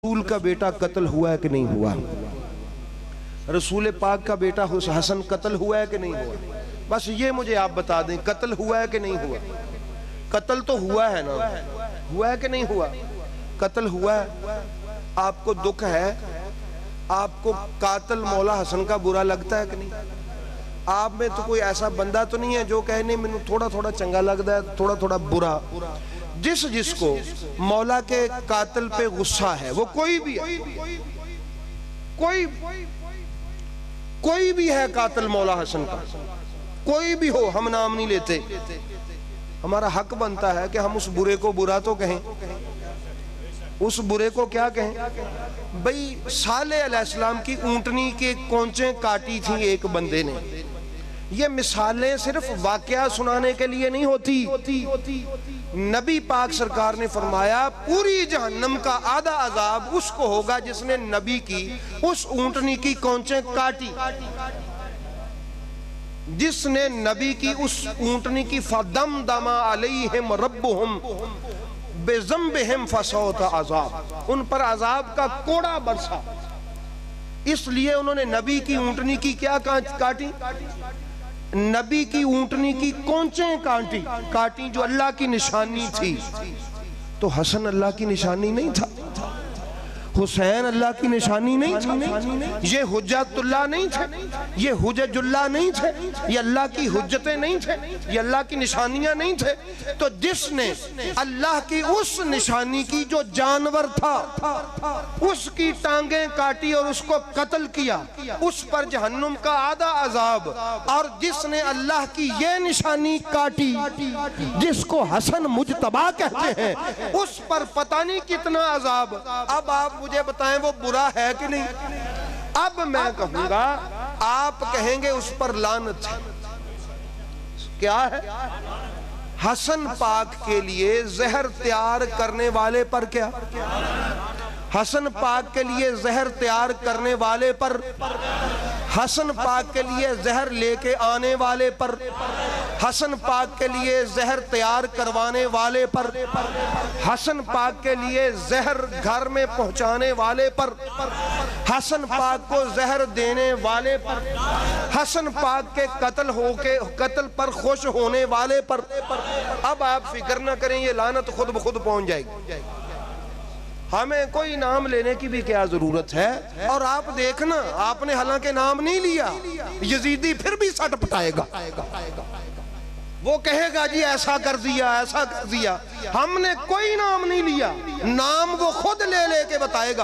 रसूल का बेटा कत्ल हुआ है कि नहीं हुआ? रसूल पाक का बेटा हसन कत्ल हुआ है कि नहीं हुआ? बस ये मुझे आप बता दें, कत्ल हुआ है कि नहीं हुआ? कत्ल तो हुआ है ना, हुआ है कि नहीं हुआ? कत्ल हुआ है। आपको दुख है, आपको कातिल मौला हसन का बुरा लगता है कि नहीं? आप में तो कोई ऐसा बंदा तो नहीं है जो कहे नहीं मैंने थोड़ा थोड़ा चंगा लगता है, थोड़ा थोड़ा बुरा। जिसको मौला के कातिल पे गुस्सा है, वो कोई भी है, कोई भी है कातिल मौला हसन का, कोई भी हो, हम नाम नहीं लेते। हमारा हक बनता है कि हम उस बुरे को बुरा तो कहें। उस बुरे को क्या कहें? भाई साले अलैहिस्सलाम की ऊंटनी के कोंचे काटी थी एक बंदे ने। ये मिसालें सिर्फ वाकया सुनाने के लिए नहीं होती। नबी पाक सरकार ने फरमाया पूरी जहन्नम का आधा अजाब उसको होगा जिसने नबी की उस ऊंटनी की कोंचे काटी, जिसने नबी की उस ऊंटनी की फदम दमा अलैहिम रब्बुहुम बेज़म्बिहिम फसौत अजाब, उन पर अजाब का कोड़ा बरसा। इसलिए उन्होंने नबी की ऊंटनी की क्या काटी? नबी की ऊंटनी की कोंचे काटी जो अल्लाह की निशानी थी। तो हसन अल्लाह की निशानी नहीं था, हुसैन अल्लाह की निशानी नहीं था, ये हुज्जतुल्लाह नहीं थे, ये हुज्जतुल्लाह नहीं थे, ये अल्लाह की हुज्जतें नहीं थे, ये अल्लाह की निशानियां नहीं थे। तो जिसने अल्लाह की उस निशानी की जो जानवर था उसकी टांगें काटी और उसको कत्ल किया, उस पर जहन्नुम का आधा अजाब। और जिसने अल्लाह की ये निशानी काटी जिसको हसन मुजतबा कहते हैं, उस पर पता नहीं कितना अजाब। अब आप मुझे बताएं वो बुरा है कि नहीं? अब मैं कहूंगा, आप कहेंगे उस पर लानत है। क्या है? हसन पाक के लिए जहर तैयार करने वाले पर क्या? हसन पाक के लिए जहर तैयार करने वाले पर, हसन पाक के लिए जहर लेके आने वाले पर, हसन पाक के लिए जहर तैयार करवाने वाले पर, हसन पाक के लिए जहर घर में पहुंचाने वाले पर, हसन पाक को जहर देने वाले पर, हसन पाक के कत्ल पर खुश होने वाले पर। अब आप फिक्र ना करें, ये लानत खुद ब खुद पहुंच जाएगी। हमें कोई नाम लेने की भी क्या जरूरत है? और आप देखना, आपने हालांकि नाम नहीं लिया, यजीदी फिर भी सट पटाएगा। वो कहेगा जी ऐसा कर दिया, ऐसा कर दिया। हमने कोई नाम नहीं लिया, नाम वो खुद ले लेके बताएगा।